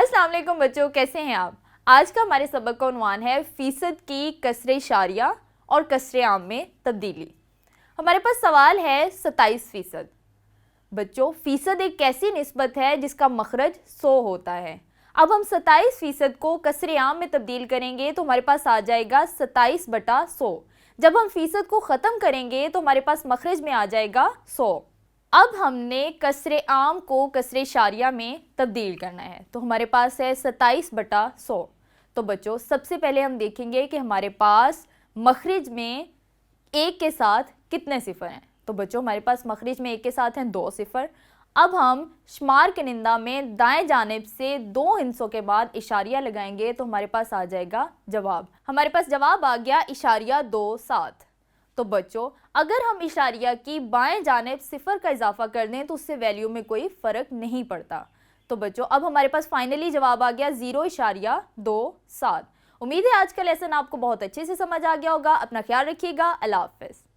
अस्सलाम वालेकुम बच्चों, कैसे हैं आप। आज का हमारे सबक का उन्वान है फीसद की कसरे इशारिया और कसरे आम में तब्दीली। हमारे पास सवाल है 27%। बच्चों, फीसद एक ऐसी निस्बत है जिसका मखरज 100 होता है। अब हम 27% को कसरे आम में तब्दील करेंगे तो हमारे पास आ जाएगा 27/100। जब हम फीसद को ख़त्म करेंगे तो हमारे पास मखरज में आ जाएगा 100। अब हमने कसरे आम को कसरे इशारिया में तब्दील करना है, तो हमारे पास है 27/100। तो बच्चों, सबसे पहले हम देखेंगे कि हमारे पास मखरज में एक के साथ कितने सिफर हैं। तो बच्चों, हमारे पास मखरज में एक के साथ हैं 2 सिफर। अब हम शुमार के निंदा में दाएं जानिब से 2 हिस्सों के बाद इशारिया लगाएंगे तो हमारे पास आ जाएगा जवाब। हमारे पास जवाब आ गया #27। तो बच्चों, अगर हम इशारिया की बाएं जानिब सिफर का इजाफा कर दें तो उससे वैल्यू में कोई फ़र्क नहीं पड़ता। तो बच्चों, अब हमारे पास फाइनली जवाब आ गया 0.27। उम्मीद है आज का लेसन आपको बहुत अच्छे से समझ आ गया होगा। अपना ख्याल रखिएगा। अल्लाह हाफ़िज़।